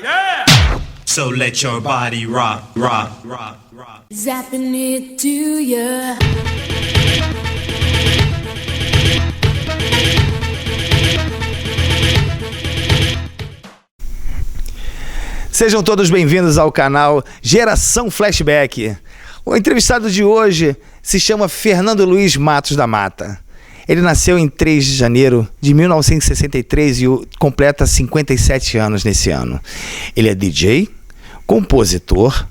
Yeah. So let your body rock, rock, rock, rock. Zapping it to you. Sejam todos bem-vindos ao canal Geração Flashback. O entrevistado de hoje se chama Fernando Luiz Matos da Mata. Ele nasceu em 3 de janeiro de 1963 e completa 57 anos nesse ano. Ele é DJ, compositor,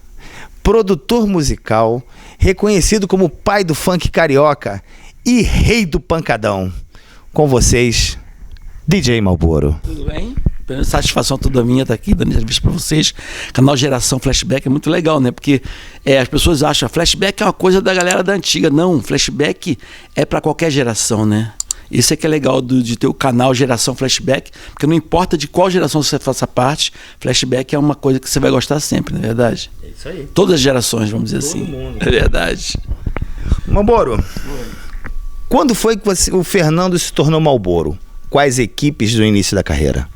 produtor musical, reconhecido como pai do funk carioca e rei do pancadão. Com vocês, DJ Malboro. Tudo bem? Satisfação toda minha estar aqui dando entrevista para vocês. Canal Geração Flashback é muito legal, né? Porque as pessoas acham que flashback é uma coisa da galera da antiga. Não, flashback é para qualquer geração, né? Isso é que é legal de ter o canal Geração Flashback, porque não importa de qual geração você faça parte, flashback é uma coisa que você vai gostar sempre, não é verdade? É isso aí. Todas as gerações, vamos dizer assim. Mundo. É verdade. Malboro, quando foi que o Fernando se tornou Malboro? Quais equipes do início da carreira?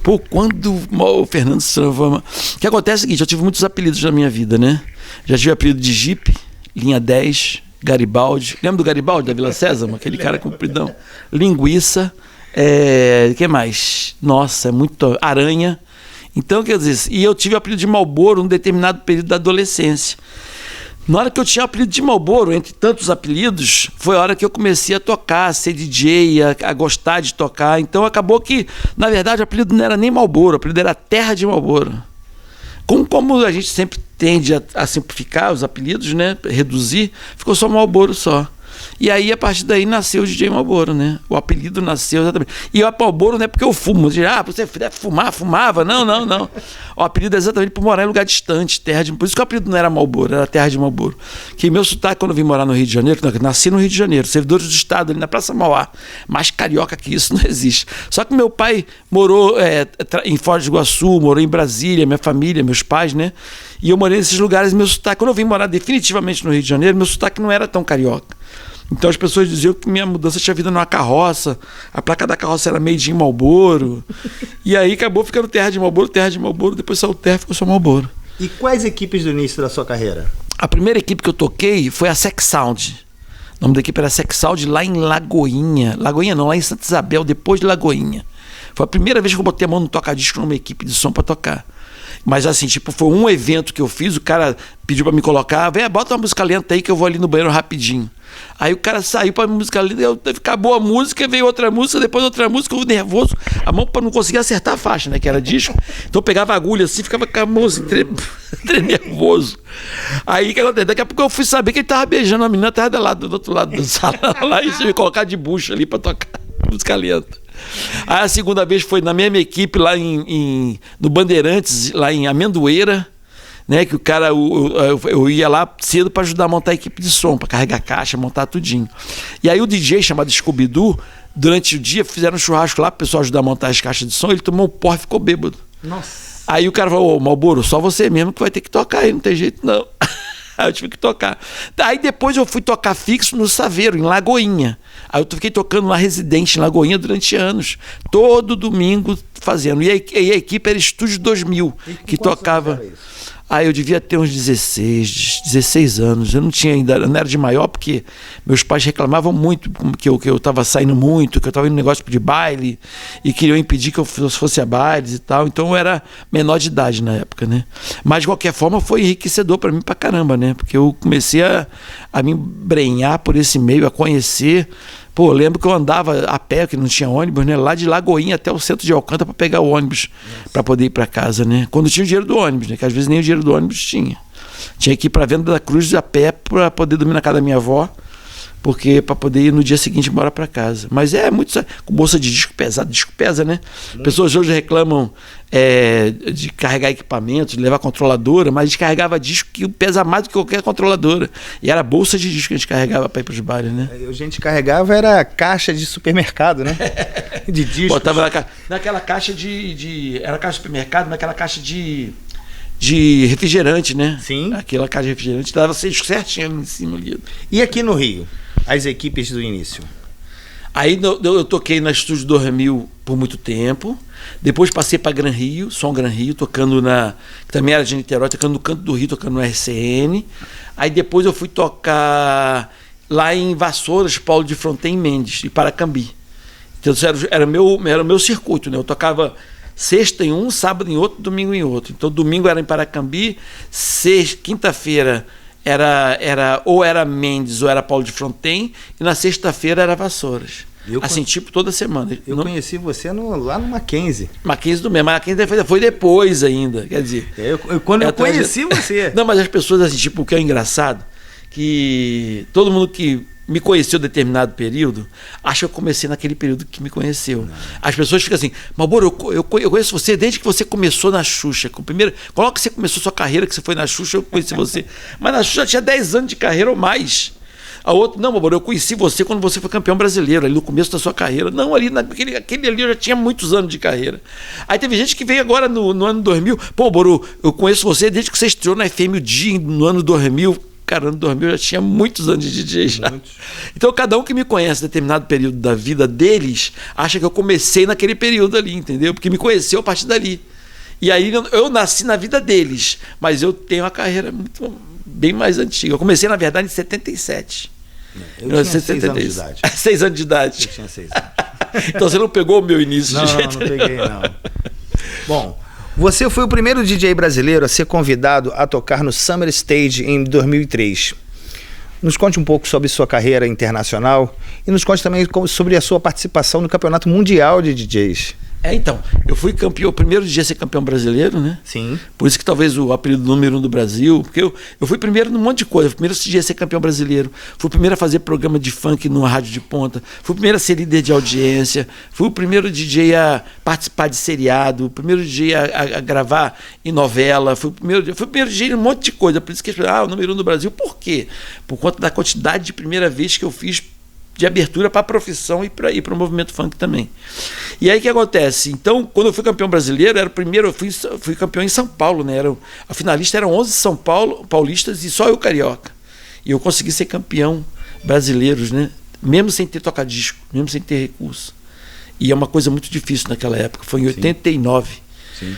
Pô, quando o Fernando se transforma... O que acontece é o seguinte, eu tive muitos apelidos na minha vida, né? Já tive apelido de Jeep, Linha 10, Garibaldi. Lembra do Garibaldi, da Vila Sésamo? Aquele cara compridão. Linguiça. O que mais? Nossa, é muito... Aranha. Então, quer dizer... E eu tive o apelido de Malboro num determinado período da adolescência. Na hora que eu tinha o apelido de Malboro, entre tantos apelidos, foi a hora que eu comecei a tocar, a ser DJ, a gostar de tocar. Então acabou que, na verdade, o apelido não era nem Malboro, o apelido era Terra de Malboro. Como a gente sempre tende a simplificar os apelidos, né? Reduzir, ficou só Malboro só. E aí, a partir daí, nasceu o DJ Malboro, né? O apelido nasceu exatamente. E o Malboro não é porque eu fumo. Você deve fumar, fumava. Não. O apelido é exatamente por morar em lugar distante, terra de... Por isso que o apelido não era Malboro, era Terra de Malboro. Que meu sotaque, quando eu vim morar no Rio de Janeiro, nasci no Rio de Janeiro, servidores do Estado, ali na Praça Mauá. Mais carioca que isso não existe. Só que meu pai morou em Foz do Iguaçu, morou em Brasília, minha família, meus pais, né? E eu morei nesses lugares, meu sotaque... Quando eu vim morar definitivamente no Rio de Janeiro, meu sotaque não era tão carioca. Então as pessoas diziam que minha mudança tinha vindo numa carroça, a placa da carroça era Made in Malboro, e aí acabou ficando Terra de Malboro, depois saiu Terra e ficou só Malboro. E quais equipes do início da sua carreira? A primeira equipe que eu toquei foi a Sex Sound. O nome da equipe era Sex Sound, lá em Lagoinha. Lagoinha não, lá em Santa Isabel, depois de Lagoinha. Foi a primeira vez que eu botei a mão no toca-disco numa equipe de som para tocar. Mas assim, foi um evento que eu fiz, o cara pediu pra me colocar, bota uma música lenta aí que eu vou ali no banheiro rapidinho. Aí o cara saiu pra música lenta, acabou a música, veio outra música, depois outra música, eu nervoso, a mão pra não conseguir acertar a faixa, né, que era disco. Então eu pegava a agulha assim, ficava com a mão assim, nervoso. Aí o que acontece? Daqui a pouco eu fui saber que ele tava beijando uma menina, tava do outro lado do salão, lá, e me colocar de bucho ali pra tocar música lenta. Aí a segunda vez foi na mesma equipe lá no Bandeirantes, lá em Amendoeira, né? Que o cara, eu ia lá cedo para ajudar a montar a equipe de som, para carregar caixa, montar tudinho. E aí o DJ chamado Scooby-Doo, durante o dia fizeram um churrasco lá para o pessoal ajudar a montar as caixas de som, ele tomou um porre e ficou bêbado. Nossa. Aí o cara falou: ô Malboro, só você mesmo que vai ter que tocar aí, não tem jeito não. Aí eu tive que tocar. Aí depois eu fui tocar fixo no Saveiro, em Lagoinha. Aí eu fiquei tocando lá residente em Lagoinha durante anos. Todo domingo fazendo. E a equipe era Estúdio 2000, que tocava... Aí eu devia ter uns 16 anos. Eu não tinha ainda, eu não era de maior, porque meus pais reclamavam muito que eu estava saindo muito, que eu estava indo no negócio de baile e queriam impedir que eu fosse a bailes e tal. Então eu era menor de idade na época, né? Mas de qualquer forma foi enriquecedor para mim pra caramba, né? Porque eu comecei a me embrenhar por esse meio, a conhecer. Pô, eu lembro que eu andava a pé, que não tinha ônibus, né? Lá de Lagoinha até o centro de Alcântara para pegar o ônibus, para poder ir para casa, né? Quando tinha o dinheiro do ônibus, né? Que às vezes nem o dinheiro do ônibus tinha. Tinha que ir para Venda da Cruz a pé para poder dormir na casa da minha avó, porque para poder ir no dia seguinte embora para casa. Mas é muito... Com bolsa de disco pesado, disco pesa, né? Pessoas hoje reclamam de carregar equipamentos, de levar controladora, mas a gente carregava disco que pesa mais do que qualquer controladora. E era bolsa de disco que a gente carregava para ir para os bares, né? A gente carregava, era caixa de supermercado, né? De disco. Botava naquela caixa era caixa de supermercado, naquela caixa de refrigerante, né? Sim. Aquela caixa de refrigerante dava certinho em cima ali. E aqui no Rio? As equipes do início? Aí eu toquei na Estúdio 2000 por muito tempo. Depois passei para Gran Rio, Som Gran Rio, tocando que também era de Niterói, tocando no Canto do Rio, tocando no RCN. Aí depois eu fui tocar lá em Vassouras, Paulo de Fronten Mendes, e Paracambi. Então era o meu circuito, né? Eu tocava sexta em um, sábado em outro, domingo em outro. Então domingo era em Paracambi, quinta-feira ou era Mendes ou era Paulo de Fronten, e na sexta-feira era Vassouras. Assim, tipo, toda semana. Eu conheci você lá no Mackenzie. Mackenzie do mesmo. Mackenzie foi depois ainda. Quer dizer... Quando eu conheci você. Não, mas as pessoas, assim, tipo, o que é engraçado, que todo mundo que me conheceu em determinado período, acha que eu comecei naquele período que me conheceu. Não. As pessoas ficam assim, Malboro, eu conheço você desde que você começou na Xuxa. Coloca que você começou sua carreira, que você foi na Xuxa, eu conheci você. Mas na Xuxa tinha 10 anos de carreira ou mais. A outra, não, Malboro, eu conheci você quando você foi campeão brasileiro, ali no começo da sua carreira. Não, aquele ali eu já tinha muitos anos de carreira. Aí teve gente que veio agora no ano 2000. Pô, Malboro, eu conheço você desde que você estreou na FM o Dia no ano 2000. Cara, no ano 2000 eu já tinha muitos anos de DJ já. Então, cada um que me conhece em determinado período da vida deles, acha que eu comecei naquele período ali, entendeu? Porque me conheceu a partir dali. E aí eu nasci na vida deles, mas eu tenho uma carreira bem mais antiga. Eu comecei, na verdade, em 77. Eu tinha 6 anos de idade. 6 anos de idade. Eu tinha 6 anos. Então você não pegou o meu início não, de jeito não peguei, não. Bom, você foi o primeiro DJ brasileiro a ser convidado a tocar no Summer Stage em 2003. Nos conte um pouco sobre sua carreira internacional e nos conte também sobre a sua participação no Campeonato Mundial de DJs. Então, eu fui campeão, o primeiro dia a ser campeão brasileiro, né? Sim. Por isso que talvez o apelido número 1 do Brasil, porque eu fui primeiro num monte de coisa. Fui o primeiro dia a ser campeão brasileiro, fui o primeiro a fazer programa de funk numa rádio de ponta, fui o primeiro a ser líder de audiência, fui o primeiro DJ a participar de seriado, o primeiro DJ a gravar em novela, fui o primeiro DJ em um monte de coisa. Por isso que o número 1 do Brasil. Por quê? Por conta da quantidade de primeira vez que eu fiz de abertura para a profissão e para o movimento funk também. E aí o que acontece? Então, quando eu fui campeão brasileiro, era o primeiro, eu fui campeão em São Paulo, né? A finalista eram 11 paulistas e só eu carioca. E eu consegui ser campeão brasileiro, né? Mesmo sem ter tocadisco, mesmo sem ter recurso. E é uma coisa muito difícil naquela época, foi em 89. Sim.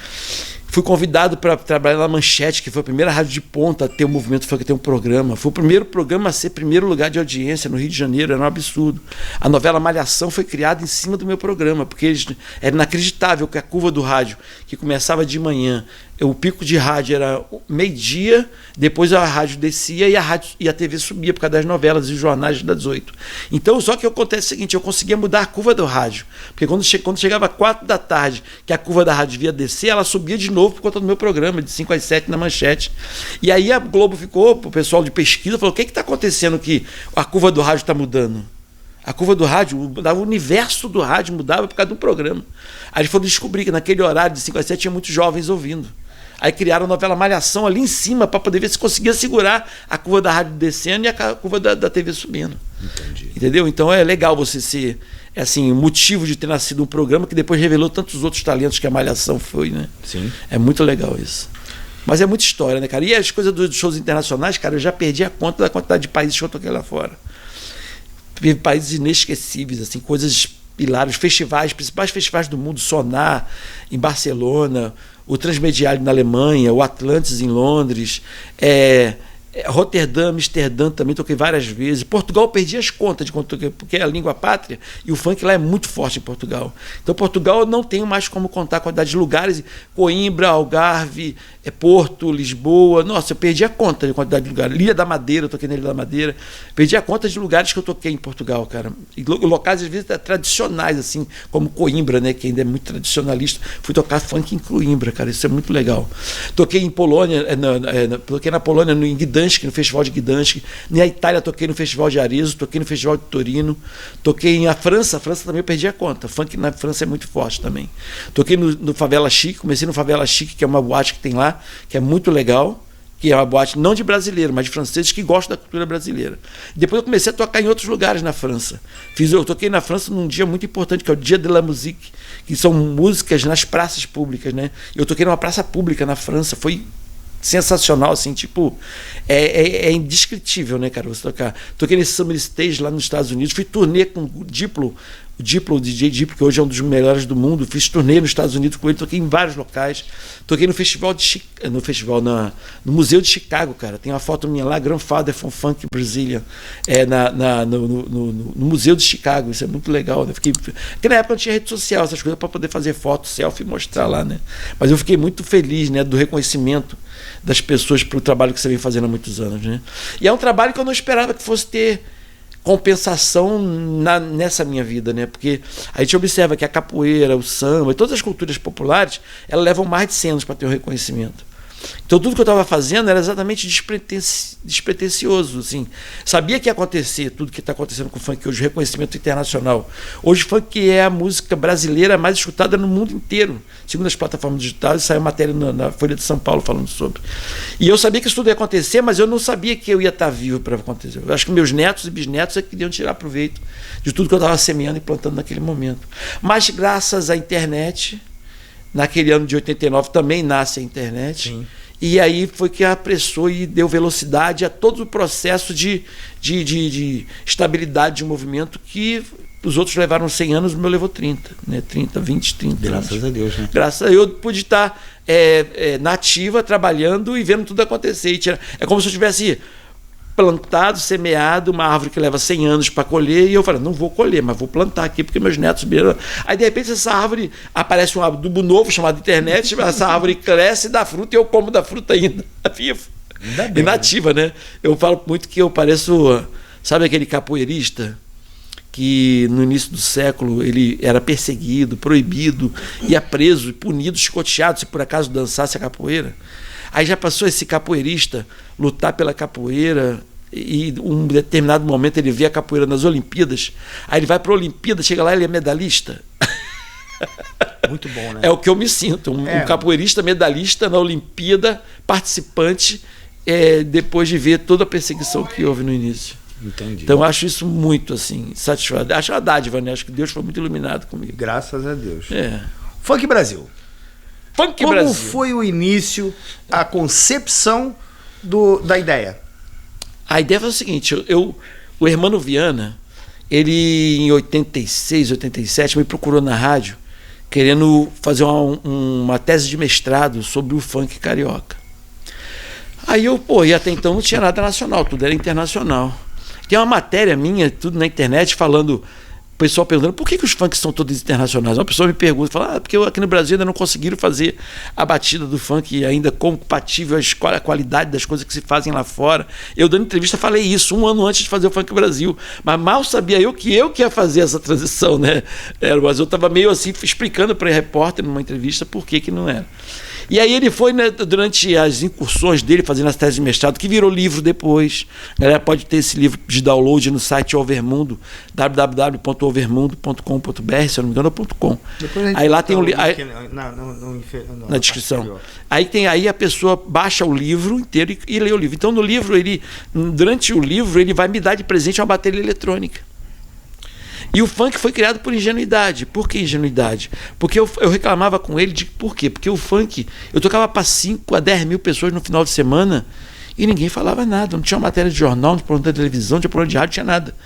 Fui convidado para trabalhar na Manchete, que foi a primeira rádio de ponta a ter o movimento funk, a ter um programa. Foi o primeiro programa a ser primeiro lugar de audiência no Rio de Janeiro, era um absurdo. A novela Malhação foi criada em cima do meu programa, porque era inacreditável que a curva do rádio, que começava de manhã, o pico de rádio era meio-dia, depois a rádio descia e a TV subia por causa das novelas e jornais das 8. Então, só que acontece o seguinte, eu conseguia mudar a curva do rádio, porque quando chegava 4 da tarde, que a curva da rádio via descer, ela subia de novo por conta do meu programa, de 5 às 7 na Manchete. E aí a Globo ficou, o pessoal de pesquisa falou, o que está acontecendo que a curva do rádio está mudando? A curva do rádio mudava, o universo do rádio mudava por causa de um programa. Aí eles foram descobrir que naquele horário de 5 às 7 tinha muitos jovens ouvindo. Aí criaram a novela Malhação ali em cima para poder ver se conseguia segurar a curva da rádio descendo e a curva da TV subindo. Entendi. Entendeu? Então é legal você ser assim, motivo de ter nascido um programa que depois revelou tantos outros talentos que a Malhação foi, né? Sim. É muito legal isso. Mas é muita história, né, cara? E as coisas dos shows internacionais, cara, eu já perdi a conta da quantidade de países que eu toquei lá fora. Países inesquecíveis, assim, coisas hilárias, festivais, principais festivais do mundo, Sonar em Barcelona, o Transmediário na Alemanha, o Atlantis em Londres, Roterdã, Amsterdã também toquei várias vezes. Portugal perdi as contas de quando toquei, porque é a língua pátria e o funk lá é muito forte em Portugal. Então Portugal eu não tenho mais como contar a quantidade de lugares. Coimbra, Algarve, Porto, Lisboa. Nossa, eu perdi a conta de quantidade de lugares. Ilha da Madeira, eu toquei na Ilha da Madeira. Perdi a conta de lugares que eu toquei em Portugal, cara. E locais às vezes tradicionais, assim, como Coimbra, né, que ainda é muito tradicionalista. Fui tocar funk em Coimbra, cara. Isso é muito legal. Toquei em Polônia, toquei na Polônia, em Gdansk, no Festival de Gdansk. Na Itália toquei no Festival de Arezzo, toquei no Festival de Torino, toquei na França. A França também eu perdi a conta. Funk na França é muito forte também. Toquei no Favela Chic, comecei no Favela Chic, que é uma boate que tem lá, que é muito legal, que é uma boate não de brasileiro, mas de franceses que gostam da cultura brasileira. Depois eu comecei a tocar em outros lugares na França. Eu toquei na França num dia muito importante, que é o Dia de la Musique, que são músicas nas praças públicas, né? Eu toquei numa praça pública na França, foi sensacional, assim, tipo, é indescritível, né, cara, você tocar. Toquei nesse Summer Stage lá nos Estados Unidos, fui turnê com o Diplo, o DJ Diplo, que hoje é um dos melhores do mundo, fiz turnê nos Estados Unidos com ele, toquei em vários locais, toquei no no Museu de Chicago, cara, tem uma foto minha lá, Grandfather from Funk Brasília, no Museu de Chicago, isso é muito legal, né? Porque na época não tinha rede social, essas coisas, para poder fazer foto, selfie e mostrar lá, né? Mas eu fiquei muito feliz, né, do reconhecimento das pessoas pelo trabalho que você vem fazendo há muitos anos, né? E é um trabalho que eu não esperava que fosse ter compensação nessa minha vida, né? Porque a gente observa que a capoeira, o samba e todas as culturas populares, elas levam mais de 100 anos para ter um reconhecimento. Então tudo que eu estava fazendo era exatamente despretensioso, assim. Sabia que ia acontecer tudo que está acontecendo com o funk hoje, reconhecimento internacional. Hoje o funk é a música brasileira mais escutada no mundo inteiro. Segundo as plataformas digitais, saiu matéria na Folha de São Paulo falando sobre. E eu sabia que isso tudo ia acontecer, mas eu não sabia que eu ia estar vivo para acontecer. Eu acho que meus netos e bisnetos é que queriam tirar proveito de tudo que eu estava semeando e plantando naquele momento. Mas graças à internet, naquele ano de 89 também nasce a internet. Sim. E aí foi que apressou e deu velocidade a todo o processo de estabilidade de um movimento que os outros levaram 100 anos, o meu levou 30, né? 30, 20, 30 Graças anos. a Deus, né? Graças a Deus, eu pude estar nativa, trabalhando e vendo tudo acontecer. É como se eu tivesse plantado, semeado uma árvore que leva 100 anos para colher, e eu falei, não vou colher, mas vou plantar aqui, porque meus netos viram. Aí, de repente, essa árvore, aparece um adubo novo chamado internet, essa árvore cresce e dá fruta, e eu como da fruta ainda, vivo. E nativa, né? Eu falo muito que eu pareço, sabe aquele capoeirista que no início do século ele era perseguido, proibido, ia preso, punido, chicoteado se por acaso dançasse a capoeira? Aí já passou esse capoeirista lutar pela capoeira e em um determinado momento ele vê a capoeira nas Olimpíadas, aí ele vai para a Olimpíada, chega lá, ele é medalhista. Muito bom, né? É o que eu me sinto, um capoeirista medalhista na Olimpíada, participante, depois de ver toda a perseguição que houve no início. Entendi. Então eu acho isso muito assim, satisfatório. Acho uma dádiva, né? Acho que Deus foi muito iluminado comigo. Graças a Deus. Funk Brasil. Como foi o início, a concepção da ideia? A ideia foi o seguinte, o Hermano Viana, ele em 86, 87, me procurou na rádio querendo fazer uma tese de mestrado sobre o funk carioca. Aí e até então não tinha nada nacional, tudo era internacional. Tem uma matéria minha, tudo na internet, falando, o pessoal perguntando por que os funks são todos internacionais. Uma pessoa me pergunta, fala, porque aqui no Brasil ainda não conseguiram fazer a batida do funk ainda compatível à qualidade das coisas que se fazem lá fora. Eu dando entrevista falei isso 1 ano antes de fazer o Funk Brasil, mas mal sabia eu que ia fazer essa transição, né? Mas eu estava meio assim explicando para o repórter numa entrevista por que não era. E aí ele foi, né, durante as incursões dele, fazendo as teses de mestrado, que virou livro depois. A galera pode ter esse livro de download no site Overmundo, www.overmundo.com.br, se eu não me engano, é .com. Aí lá tem na descrição. Aí a pessoa baixa o livro inteiro e lê o livro. Então no livro, durante o livro, ele vai me dar de presente uma bateria eletrônica. E o funk foi criado por ingenuidade. Por que ingenuidade? Porque eu reclamava com ele de por quê? Porque o funk, eu tocava para 5 a 10 mil pessoas no final de semana e ninguém falava nada. Não tinha uma matéria de jornal, não tinha programa de televisão, não tinha programa de rádio, não tinha nada.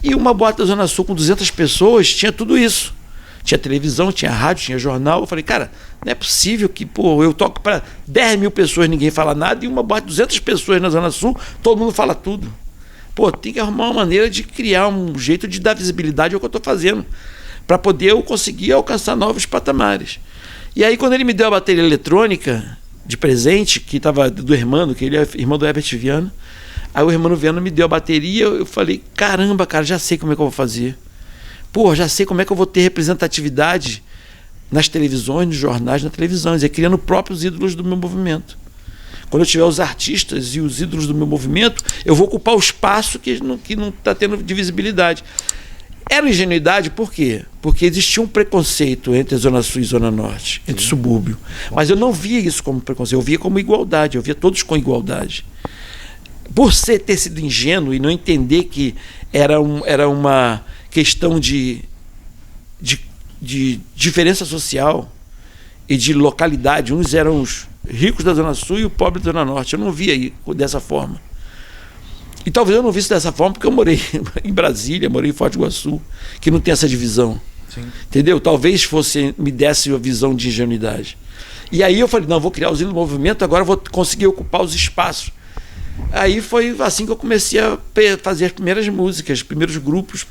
E uma boate da Zona Sul com 200 pessoas tinha tudo isso. Tinha televisão, tinha rádio, tinha jornal. Eu falei, cara, não é possível que eu toco para 10 mil pessoas, ninguém fala nada, e uma boate de 200 pessoas na Zona Sul, todo mundo fala tudo. Tem que arrumar uma maneira de criar um jeito de dar visibilidade ao que eu estou fazendo, para poder eu conseguir alcançar novos patamares. E aí, quando ele me deu a bateria eletrônica de presente, que estava do Hermano, que ele é irmão do Herbert Viana, aí o Hermano Viana me deu a bateria, eu falei, caramba, cara, já sei como é que eu vou fazer. Já sei como é que eu vou ter representatividade nas televisões, nos jornais, na televisão, criando próprios ídolos do meu movimento. Quando eu tiver os artistas e os ídolos do meu movimento, eu vou ocupar o espaço que não está tendo de visibilidade. Era ingenuidade, por quê? Porque existia um preconceito entre a Zona Sul e a Zona Norte, entre subúrbio. Mas eu não via isso como preconceito, eu via como igualdade, eu via todos com igualdade. Por ter sido ingênuo e não entender que era uma questão de diferença social e de localidade, uns eram ricos da Zona Sul e o pobre da Zona Norte. Eu não via aí dessa forma. E talvez eu não visse dessa forma porque eu morei em Brasília, morei em Foz do Iguaçu, que não tem essa divisão. Sim. Entendeu? Talvez me desse a visão de ingenuidade. E aí eu falei, não, vou criar o Usina do Movimento, agora vou conseguir ocupar os espaços. Aí foi assim que eu comecei a fazer as primeiras músicas, os primeiros grupos,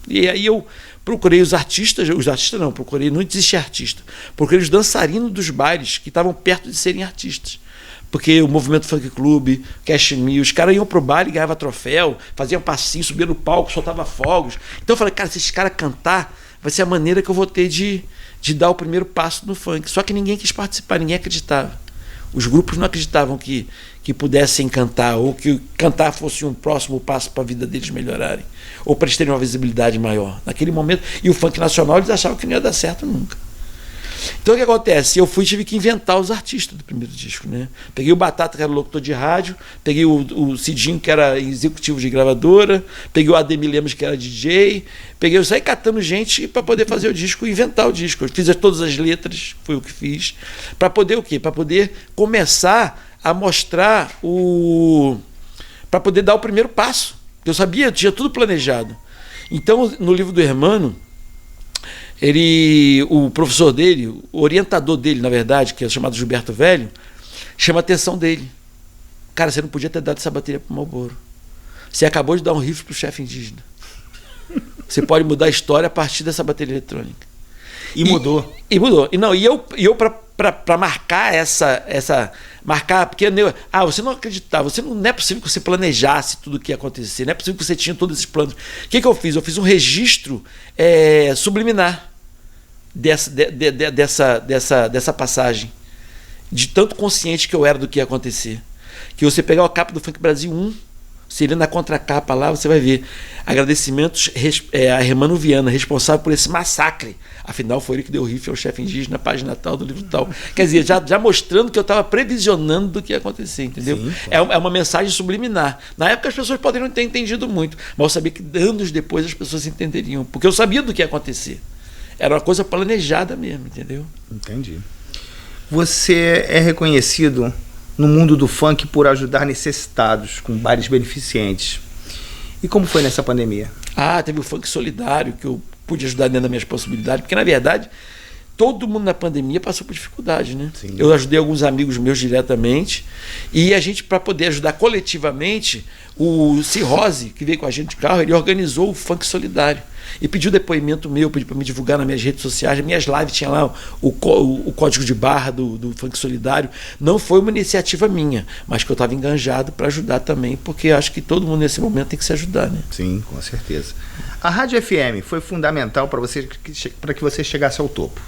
E aí eu procurei os artistas não, não existia artista. Procurei os dançarinos dos bailes que estavam perto de serem artistas. Porque o Movimento Funk Club, Cash Me, os caras iam pro baile, ganhavam troféu, faziam passinho, subiam no palco, soltavam fogos. Então eu falei, cara, se esses caras cantar, vai ser a maneira que eu vou ter de dar o primeiro passo no funk. Só que ninguém quis participar, ninguém acreditava. Os grupos não acreditavam que pudessem cantar, ou que cantar fosse um próximo passo para a vida deles melhorarem, ou para eles terem uma visibilidade maior. Naquele momento, e o funk nacional, eles achavam que não ia dar certo nunca. Então o que acontece? Eu tive que inventar os artistas do primeiro disco, né? Peguei o Batata, que era locutor de rádio, peguei o Cidinho, que era executivo de gravadora, peguei o Ademir Lemos, que era DJ, eu saí catando gente para poder fazer o disco, inventar o disco. Eu fiz todas as letras, foi o que fiz, para poder o quê? Para poder começar a mostrar para poder dar o primeiro passo. Eu sabia, eu tinha tudo planejado. Então, no livro do Hermano, o professor dele, o orientador dele, na verdade, que é chamado Gilberto Velho, chama a atenção dele. Cara, você não podia ter dado essa bateria para o Marlboro. Você acabou de dar um riff para o chefe indígena. Você pode mudar a história a partir dessa bateria eletrônica. E mudou. E mudou. E eu para marcar marcar, porque você não acreditava, não é possível que você planejasse tudo o que ia acontecer, não é possível que você tinha todos esses planos. O que eu fiz? Eu fiz um registro subliminar dessa passagem, de tanto consciente que eu era do que ia acontecer. Que você pegar a capa do Funk Brasil 1, você ir na contracapa lá, você vai ver agradecimentos a Hermano Viana, responsável por esse massacre. Afinal, foi ele que deu o riff ao chefe indígena na página tal do livro tal. Quer dizer, já mostrando que eu estava previsionando do que ia acontecer, entendeu? Sim, é uma mensagem subliminar. Na época as pessoas poderiam não ter entendido muito, mas eu sabia que anos depois as pessoas entenderiam, porque eu sabia do que ia acontecer. Era uma coisa planejada mesmo, entendeu? Entendi. Você é reconhecido no mundo do funk por ajudar necessitados, com bares beneficentes. E como foi nessa pandemia? Teve o funk solidário, que eu pude ajudar dentro das minhas possibilidades, porque na verdade todo mundo na pandemia passou por dificuldade, né? Sim. Eu ajudei alguns amigos meus diretamente, e a gente, para poder ajudar coletivamente, o Cirrose, que veio com a gente de carro, ele organizou o funk solidário e pediu depoimento meu, pediu para me divulgar nas minhas redes sociais, nas minhas lives tinha lá o código de barra do funk solidário. Não foi uma iniciativa minha, mas que eu estava enganjado para ajudar também, porque acho que todo mundo nesse momento tem que se ajudar, né? Sim, com certeza. A Rádio FM foi fundamental para que você chegasse ao topo?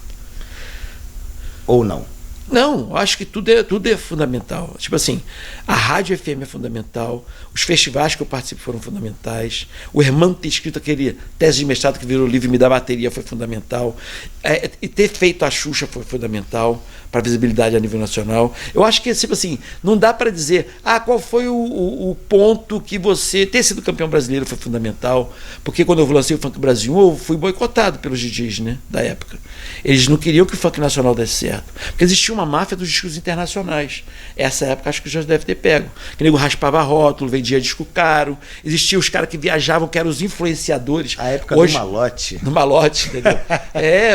Ou não? Não, acho que tudo é fundamental. Tipo assim, a Rádio FM é fundamental, os festivais que eu participo foram fundamentais, o Hermano ter escrito aquele tese de mestrado que virou livro Me Dá Bateria foi fundamental, e ter feito a Xuxa foi fundamental para a visibilidade a nível nacional. Eu acho que, tipo assim, não dá para dizer qual foi o ponto que você... Ter sido campeão brasileiro foi fundamental, porque quando eu lancei o Funk Brasil, eu fui boicotado pelos DJs, né, da época. Eles não queriam que o funk nacional desse certo, porque existia uma máfia dos discos internacionais. Essa época acho que já deve ter pego. Que nego raspava rótulo, vendia disco caro. Existiam os caras que viajavam, que eram os influenciadores. A época do malote. Do malote, entendeu?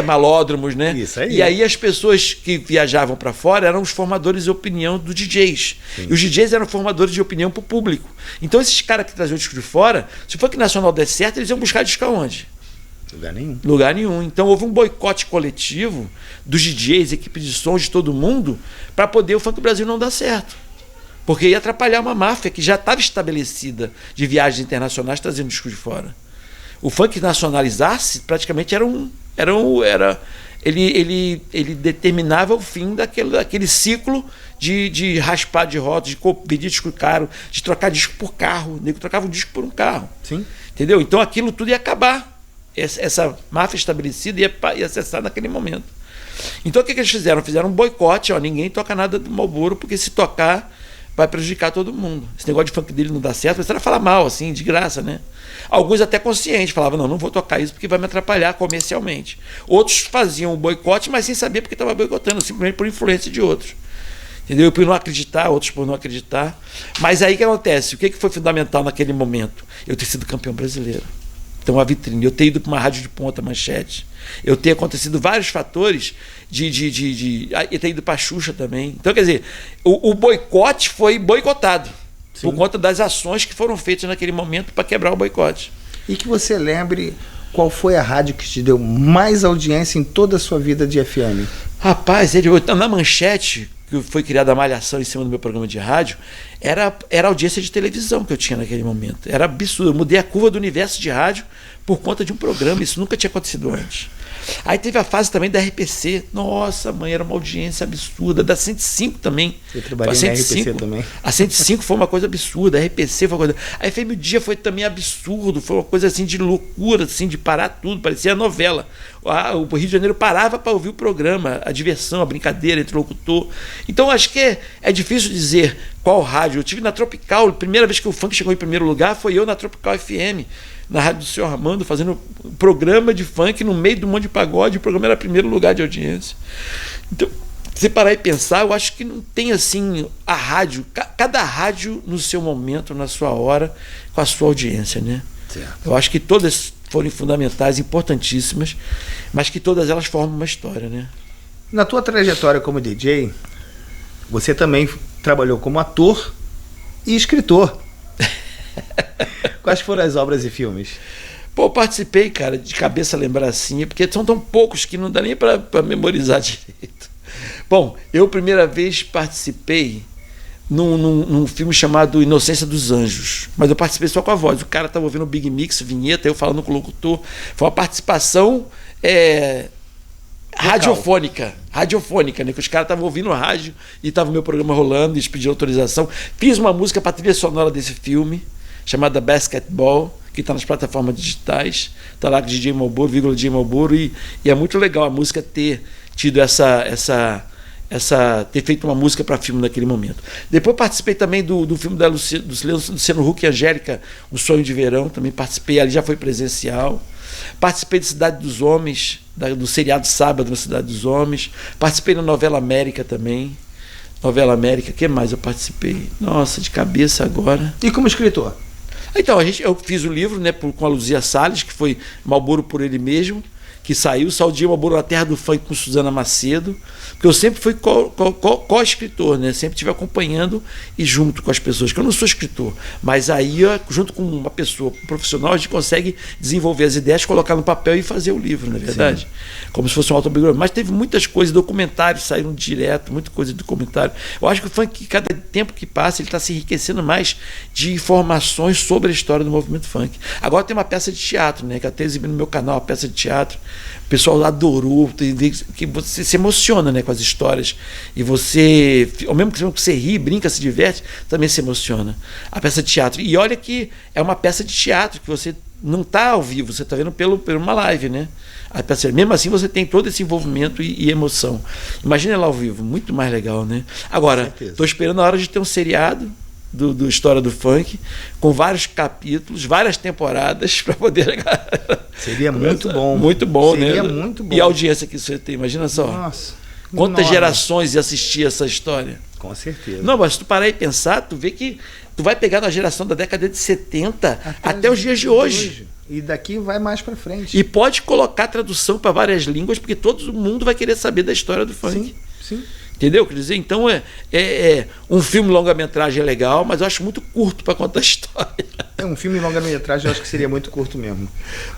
Malódromos, né? Isso aí. E aí as pessoas que viajavam para fora eram os formadores de opinião dos DJs. Sim. E os DJs eram formadores de opinião para o público. Então esses caras que traziam o disco de fora, se o funk nacional der certo, eles iam buscar disco aonde? Lugar nenhum. Então houve um boicote coletivo dos DJs, equipe de som, de todo mundo, para poder o Funk Brasil não dar certo. Porque ia atrapalhar uma máfia que já estava estabelecida de viagens internacionais trazendo discos de fora. O funk nacionalizar-se praticamente ele determinava o fim daquele ciclo de raspar de rodas, de pedir disco caro, de trocar disco por carro. O nego trocava um disco por um carro. Sim. Entendeu? Então aquilo tudo ia acabar. Essa máfia estabelecida ia cessar naquele momento. Então o que eles fizeram? Fizeram um boicote, ninguém toca nada do Marlboro, porque se tocar vai prejudicar todo mundo. Esse negócio de funk dele não dá certo, mas era falar mal, assim, de graça, né? Alguns até conscientes falavam, não vou tocar isso porque vai me atrapalhar comercialmente. Outros faziam o boicote, mas sem saber porque estava boicotando, simplesmente por influência de outros. Entendeu? Eu por não acreditar, outros por não acreditar. Mas aí o que acontece? O que foi fundamental naquele momento? Eu ter sido campeão brasileiro. Então, a vitrine. Eu ter ido para uma rádio de ponta, Manchete. Eu ter acontecido vários fatores e ter ido para a Xuxa também. Então, quer dizer, o boicote foi boicotado. Sim. Por conta das ações que foram feitas naquele momento para quebrar o boicote. E que você lembre qual foi a rádio que te deu mais audiência em toda a sua vida de FM? Rapaz, na Manchete, que foi criada a Malhação em cima do meu programa de rádio, era audiência de televisão que eu tinha naquele momento. Era absurdo. Eu mudei a curva do universo de rádio por conta de um programa. Isso nunca tinha acontecido antes. Aí teve a fase também da RPC. Nossa, mãe, era uma audiência absurda. Da 105 também. Eu trabalhei na RPC também. A 105 foi uma coisa absurda. A RPC foi uma coisa... A FM o Dia foi também absurdo. Foi uma coisa assim de loucura, assim, de parar tudo. Parecia novela. O Rio de Janeiro parava para ouvir o programa. A diversão, a brincadeira entre o locutor. Então, acho que é difícil dizer qual rádio. Eu tive na Tropical. A primeira vez que o funk chegou em primeiro lugar foi eu na Tropical FM. Na rádio do senhor Armando, fazendo um programa de funk no meio do monte de pagode. O programa era primeiro lugar de audiência. Então, se parar e pensar, eu acho que não tem assim a rádio, cada rádio no seu momento, na sua hora, com a sua audiência, né? Certo. Eu acho que todas foram fundamentais, importantíssimas, mas que todas elas formam uma história, né? Na tua trajetória como DJ, você também trabalhou como ator e escritor. Quais foram as obras e filmes? Pô, eu participei, cara, de cabeça lembrar assim, porque são tão poucos que não dá nem para memorizar direito. Bom, eu primeira vez participei num filme chamado Inocência dos Anjos, mas eu participei só com a voz. O cara estava ouvindo o Big Mix, vinheta, eu falando com o locutor. Foi uma participação radiofônica, né? Que os caras estavam ouvindo a rádio e estava o meu programa rolando e eles pediram autorização. Fiz uma música para a trilha sonora desse filme, chamada Basketball, que está nas plataformas digitais. Está lá com DJ Malboro, vírgula DJ Malboro, e é muito legal a música ter tido ter feito uma música para filme naquele momento. Depois participei também do filme do Luciano Huck e Angélica, Um Sonho de Verão, também participei, ali já foi presencial. Participei de Cidade dos Homens, do seriado Sábado na Cidade dos Homens. Participei na Novela América também. Novela América, o que mais eu participei? Nossa, de cabeça agora. E como escritor? Então, eu fiz o livro, né, com a Luzia Salles, que foi Malboro por ele mesmo, que saiu Dia Malboro na Terra do Funk com Suzana Macedo, porque eu sempre fui co-escritor, né? Sempre estive acompanhando e junto com as pessoas, que eu não sou escritor, mas aí, junto com uma pessoa, um profissional, a gente consegue desenvolver as ideias, colocar no papel e fazer o livro, na verdade. Sim. Como se fosse uma autobiografia. Mas teve muitas coisas, documentários saíram direto, muita coisa de documentário. Eu acho que o funk, cada tempo que passa, ele está se enriquecendo mais de informações sobre a história do movimento funk. Agora tem uma peça de teatro, né? Que eu até exibi no meu canal, uma peça de teatro. O pessoal adorou, que você se emociona, né, com as histórias, e você, ao mesmo tempo que você ri, brinca, se diverte, também se emociona. A peça de teatro, e olha que é uma peça de teatro que você não está ao vivo, você está vendo por uma live, né? A peça, mesmo assim você tem todo esse envolvimento e emoção. Imagina ela ao vivo, muito mais legal, né? Agora, estou esperando a hora de ter um seriado do História do Funk, com vários capítulos, várias temporadas, para poder... Seria muito bom. Muito bom, Seria, né? Muito bom. E a audiência que você tem, imagina só. Nossa. Quantas gerações ia assistir essa história? Com certeza. Não, mas se tu parar e pensar, tu vê que tu vai pegar na geração da década de 70 até os dias de hoje. E daqui vai mais para frente. E pode colocar tradução para várias línguas, porque todo mundo vai querer saber da história do funk. Sim. Entendeu? Quer dizer, então um filme longa-metragem é legal, mas eu acho muito curto para contar a história. Um filme longa-metragem eu acho que seria muito curto mesmo.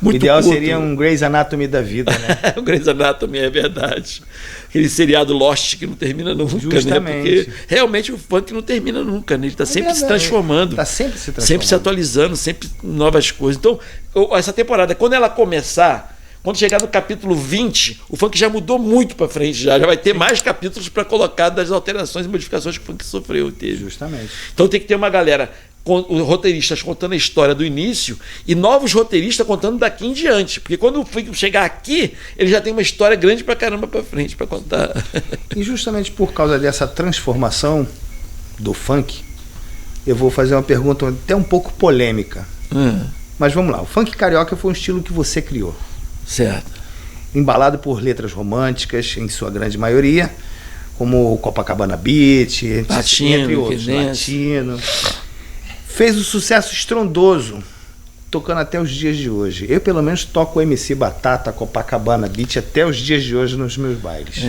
Muito o ideal curto. Seria um Grey's Anatomy da vida, né? O Grey's Anatomy, é verdade. Aquele seriado Lost que não termina nunca, justamente, né? Porque realmente o funk não termina nunca, né? Ele está sempre se transformando. Está sempre se transformando. Sempre se atualizando, sempre novas coisas. Então, essa temporada, quando ela começar... Quando chegar no capítulo 20, o funk já mudou muito para frente, já vai ter mais capítulos para colocar das alterações e modificações que o funk sofreu. Teve. Justamente. Então tem que ter uma galera, roteiristas contando a história do início e novos roteiristas contando daqui em diante. Porque quando o funk chegar aqui, ele já tem uma história grande para caramba para frente para contar. E justamente por causa dessa transformação do funk, eu vou fazer uma pergunta até um pouco polêmica. Mas vamos lá, o funk carioca foi um estilo que você criou. Certo. Embalado por letras românticas, em sua grande maioria, como o Copacabana Beach, Latino, entre outros, Fidência. Latino. Fez um sucesso estrondoso, tocando até os dias de hoje. Eu, pelo menos, toco o MC Batata, Copacabana Beach até os dias de hoje nos meus bailes.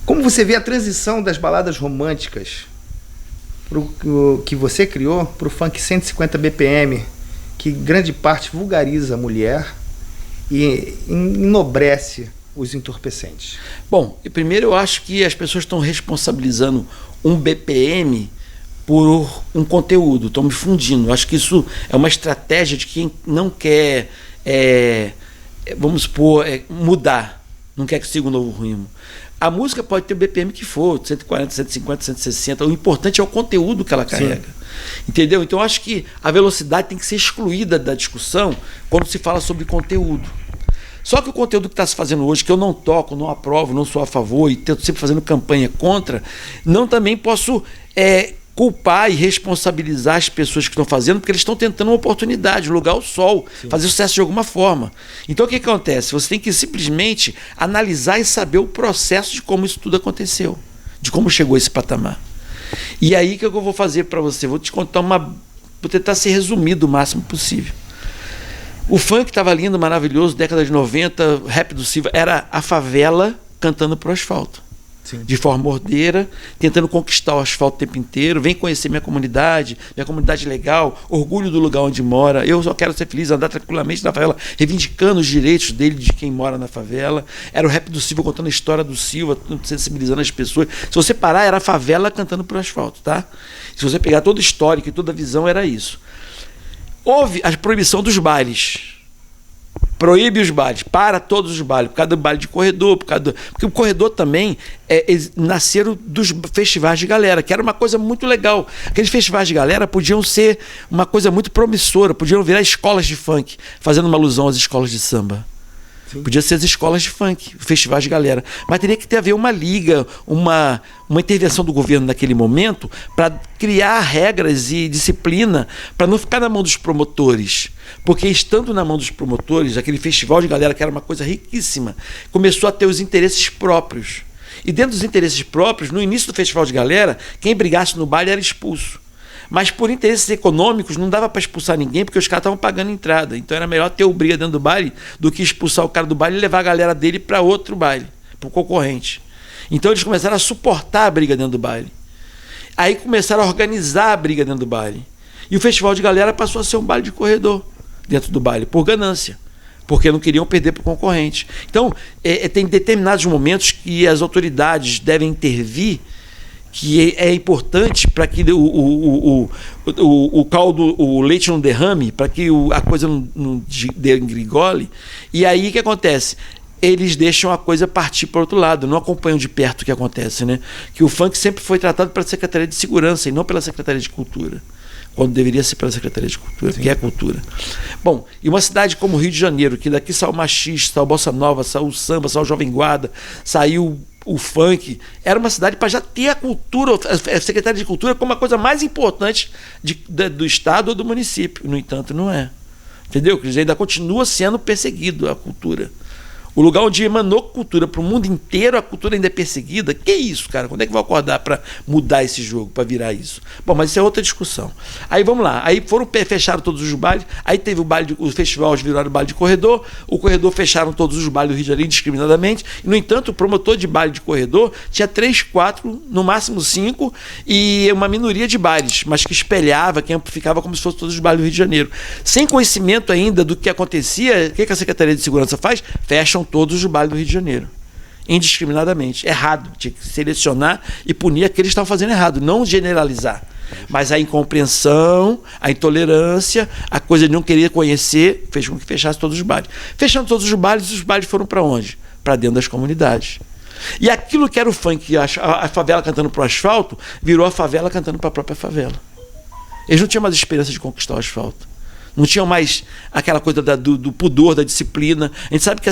Como você vê a transição das baladas românticas que você criou para o funk 150 BPM, que grande parte vulgariza a mulher e enobrece os entorpecentes? Bom, primeiro eu acho que as pessoas estão responsabilizando um BPM por um conteúdo, estão me fundindo. Eu acho que isso é uma estratégia de quem não quer, vamos supor, mudar, não quer que siga um novo rumo. A música pode ter o BPM que for, 140, 150, 160. O importante é o conteúdo que ela carrega. Sim. Entendeu? Então eu acho que a velocidade tem que ser excluída da discussão quando se fala sobre conteúdo. Só que o conteúdo que está se fazendo hoje, que eu não toco, não aprovo, não sou a favor e estou sempre fazendo campanha contra, não também posso culpar e responsabilizar as pessoas que estão fazendo, porque eles estão tentando uma oportunidade, um lugar ao sol, sim, fazer sucesso de alguma forma. Então o que acontece? Você tem que simplesmente analisar e saber o processo de como isso tudo aconteceu, de como chegou a esse patamar. E aí o que eu vou fazer para você? Vou te contar vou tentar ser resumido o máximo possível. O funk estava lindo, maravilhoso, década de 90, rap do Silva, era a favela cantando pro asfalto. Sim. De forma ordeira, tentando conquistar o asfalto o tempo inteiro. Vem conhecer minha comunidade legal, orgulho do lugar onde mora. Eu só quero ser feliz, andar tranquilamente na favela, reivindicando os direitos dele, de quem mora na favela. Era o rap do Silva contando a história do Silva, sensibilizando as pessoas. Se você parar, era a favela cantando pro asfalto, tá? Se você pegar todo o histórico e toda a visão, era isso. Houve a proibição dos bailes. Proíbe os bailes, para todos os bailes, por causa do baile de corredor, porque o corredor também nasceram dos festivais de galera, que era uma coisa muito legal. Aqueles festivais de galera podiam ser uma coisa muito promissora, podiam virar escolas de funk, fazendo uma alusão às escolas de samba. Sim. Podia ser as escolas de funk, festivais de galera. Mas teria que haver uma liga, uma intervenção do governo naquele momento para criar regras e disciplina para não ficar na mão dos promotores. Porque estando na mão dos promotores, aquele festival de galera que era uma coisa riquíssima, começou a ter os interesses próprios. E dentro dos interesses próprios, no início do festival de galera, quem brigasse no baile era expulso. Mas por interesses econômicos não dava para expulsar ninguém, porque os caras estavam pagando entrada. Então era melhor ter o briga dentro do baile do que expulsar o cara do baile e levar a galera dele para outro baile, para o concorrente. Então eles começaram a suportar a briga dentro do baile. Aí começaram a organizar a briga dentro do baile. E o festival de galera passou a ser um baile de corredor dentro do baile, por ganância, porque não queriam perder para o concorrente. Então tem determinados momentos que as autoridades devem intervir, que é importante para que o caldo, o leite não derrame, para que a coisa não degringole. E aí o que acontece? Eles deixam a coisa partir para o outro lado, não acompanham de perto o que acontece, né? Que o funk sempre foi tratado pela Secretaria de Segurança e não pela Secretaria de Cultura, quando deveria ser pela Secretaria de Cultura, que é cultura. Bom, e uma cidade como o Rio de Janeiro, que daqui saiu o machista, saiu o bossa nova, saiu o samba, saiu o jovem guarda, saiu o funk, era uma cidade para já ter a cultura, a Secretaria de Cultura como a coisa mais importante do estado ou do município. No entanto, não é. Entendeu? Quer dizer, ainda continua sendo perseguido a cultura. O lugar onde emanou cultura para o mundo inteiro, a cultura ainda é perseguida. Que isso, cara? Quando é que vai acordar para mudar esse jogo, para virar isso? Bom, mas isso é outra discussão. Aí vamos lá. Aí fecharam todos os bailes. Aí teve o festival, viraram o baile de corredor. O corredor fecharam todos os bailes do Rio de Janeiro indiscriminadamente. No entanto, o promotor de baile de corredor tinha 3, 4, no máximo 5, e uma minoria de bailes, mas que espelhava, que amplificava como se fossem todos os bailes do Rio de Janeiro. Sem conhecimento ainda do que acontecia, o que a Secretaria de Segurança faz? Fecham todos os bailes do Rio de Janeiro, indiscriminadamente. Errado, tinha que selecionar e punir aqueles que estavam fazendo errado, não generalizar. Mas a incompreensão, a intolerância, a coisa de não querer conhecer, fez com que fechasse todos os bailes. Fechando todos os bailes foram para onde? Para dentro das comunidades. E aquilo que era o funk, a favela cantando pro asfalto, virou a favela cantando para a própria favela. Eles não tinham mais esperança de conquistar o asfalto. Não tinham mais aquela coisa do pudor, da disciplina. A gente sabe que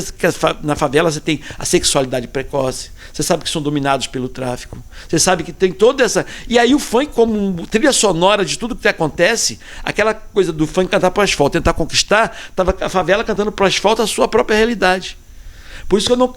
na favela você tem a sexualidade precoce. Você sabe que são dominados pelo tráfico. Você sabe que tem toda essa... E aí o funk, como trilha sonora de tudo que acontece, aquela coisa do funk cantar para o asfalto, tentar conquistar, estava a favela cantando para o asfalto a sua própria realidade. Por isso que eu não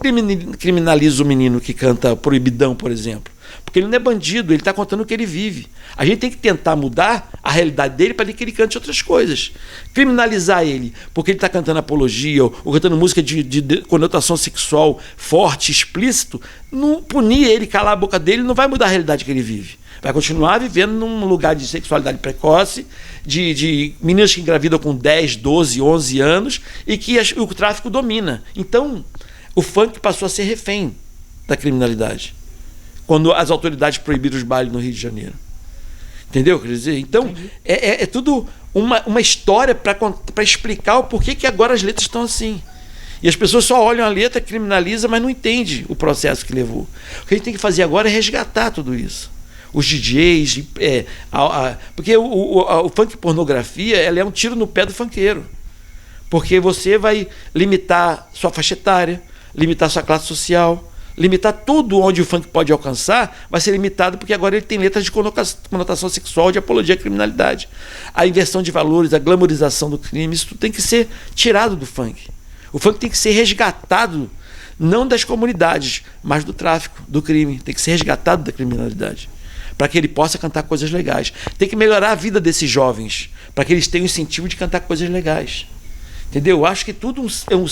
criminalizo o menino que canta Proibidão, por exemplo. Porque ele não é bandido, ele está contando o que ele vive. A gente tem que tentar mudar a realidade dele para que ele cante outras coisas. Criminalizar ele porque ele está cantando apologia ou cantando música de conotação sexual forte, explícito, não punir ele, calar a boca dele, não vai mudar a realidade que ele vive. Vai continuar vivendo num lugar de sexualidade precoce, de meninas que engravidam com 10, 12, 11 anos e que o tráfico domina. Então, o funk passou a ser refém da criminalidade quando as autoridades proibiram os bailes no Rio de Janeiro. Entendeu? Quer dizer, então, é tudo uma história para explicar o porquê que agora as letras estão assim. E as pessoas só olham a letra, criminalizam, mas não entendem o processo que levou. O que a gente tem que fazer agora é resgatar tudo isso. Os DJs, porque o funk pornografia, ela é um tiro no pé do funkeiro. Porque você vai limitar sua faixa etária, limitar sua classe social, limitar tudo onde o funk pode alcançar, vai ser limitado porque agora ele tem letras de conotação sexual, de apologia à criminalidade. A inversão de valores, a glamorização do crime, isso tudo tem que ser tirado do funk. O funk tem que ser resgatado, não das comunidades, mas do tráfico, do crime. Tem que ser resgatado da criminalidade, para que ele possa cantar coisas legais. Tem que melhorar a vida desses jovens, para que eles tenham incentivo de cantar coisas legais. Entendeu? Eu acho que tudo é um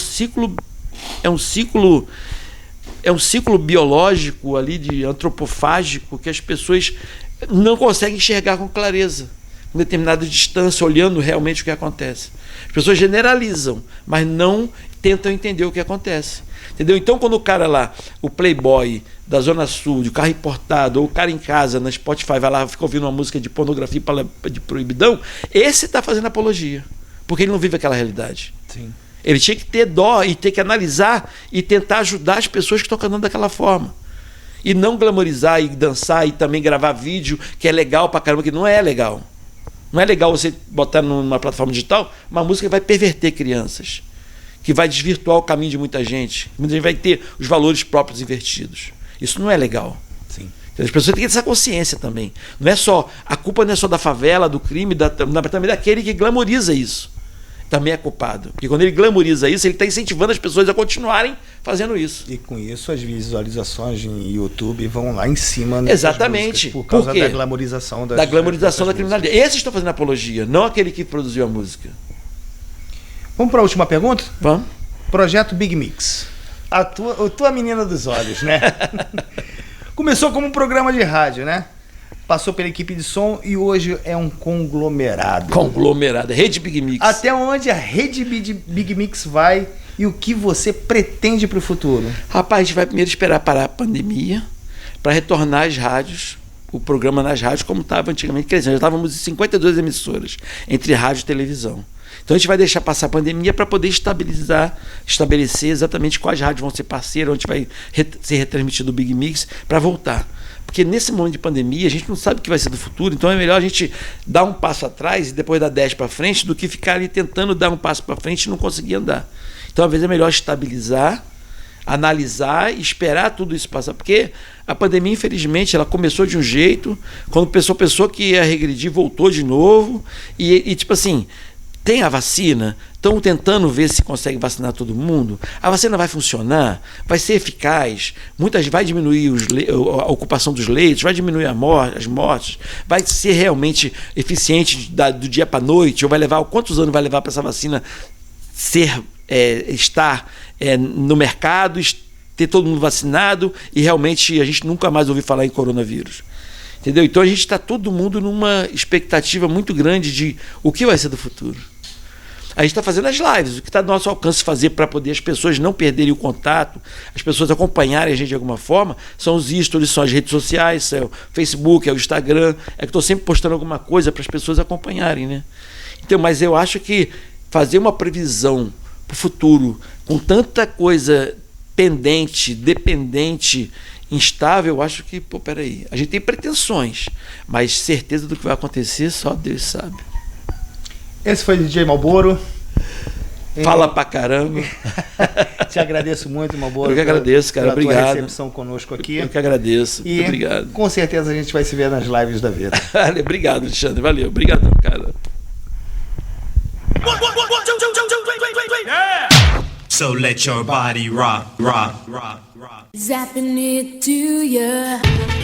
ciclo biológico ali, de antropofágico, que as pessoas não conseguem enxergar com clareza, com determinada distância, olhando realmente o que acontece. As pessoas generalizam, mas não tentam entender o que acontece. Entendeu? Então, quando o cara lá, o playboy da Zona Sul, de carro importado, ou o cara em casa, na Spotify, vai lá, fica ouvindo uma música de pornografia, de proibidão, esse está fazendo apologia, porque ele não vive aquela realidade. Sim. Ele tinha que ter dó e ter que analisar e tentar ajudar as pessoas que estão cantando daquela forma. E não glamorizar e dançar e também gravar vídeo, que é legal pra caramba, que não é legal. Não é legal você botar numa plataforma digital uma música que vai perverter crianças, que vai desvirtuar o caminho de muita gente. Muita gente vai ter os valores próprios invertidos. Isso não é legal. Sim. As pessoas têm que ter essa consciência também. Não é só, a culpa não é só da favela, do crime, também daquele que glamoriza isso. Também é culpado. Porque quando ele glamoriza isso, ele está incentivando as pessoas a continuarem fazendo isso. E com isso as visualizações em YouTube vão lá em cima. Exatamente. Por causa da glamorização da criminalidade. Esses estão fazendo apologia, não aquele que produziu a música. Vamos para a última pergunta? Vamos. Projeto Big Mix. A tua menina dos olhos, né? Começou como um programa de rádio, né? Passou pela equipe de som e hoje é um conglomerado. Rede Big Mix. Até onde a Rede Big Mix vai e o que você pretende para o futuro? Rapaz, a gente vai primeiro esperar parar a pandemia para retornar às rádios, o programa nas rádios como estava antigamente. Quer dizer, já estávamos em 52 emissoras, entre rádio e televisão. Então a gente vai deixar passar a pandemia para poder estabelecer exatamente quais rádios vão ser parceiras, onde vai ser retransmitido o Big Mix, para voltar. Porque nesse momento de pandemia a gente não sabe o que vai ser do futuro, então é melhor a gente dar um passo atrás e depois dar 10 para frente do que ficar ali tentando dar um passo para frente e não conseguir andar. Então às vezes é melhor estabilizar, analisar e esperar tudo isso passar, porque a pandemia, infelizmente, ela começou de um jeito, quando pensou que ia regredir, voltou de novo, e tipo assim, tem a vacina, estão tentando ver se consegue vacinar todo mundo, a vacina vai funcionar, vai ser eficaz, vai diminuir a ocupação dos leitos, vai diminuir as mortes, vai ser realmente eficiente do dia para a noite, ou vai levar, quantos anos vai levar para essa vacina estar no mercado, ter todo mundo vacinado e realmente a gente nunca mais ouvir falar em coronavírus. Entendeu? Então a gente está todo mundo numa expectativa muito grande de o que vai ser do futuro. A gente está fazendo as lives, o que está do nosso alcance fazer para poder as pessoas não perderem o contato, as pessoas acompanharem a gente de alguma forma, são os stories, são as redes sociais, é o Facebook, é o Instagram, é que estou sempre postando alguma coisa para as pessoas acompanharem, né? Então, mas eu acho que fazer uma previsão para o futuro, com tanta coisa pendente, dependente, instável, eu acho que, peraí, a gente tem pretensões, mas certeza do que vai acontecer, só Deus sabe. Esse foi o DJ Malboro. Fala pra caramba. Te agradeço muito, Malboro. Eu que agradeço, cara. Pela obrigado. Tua recepção conosco aqui. Eu que agradeço. E muito obrigado. Com certeza a gente vai se ver nas lives da vida. Obrigado, Alexandre. Valeu. Obrigadão, cara. So let your body rock, rock, rock, rock. Zapping it to ya.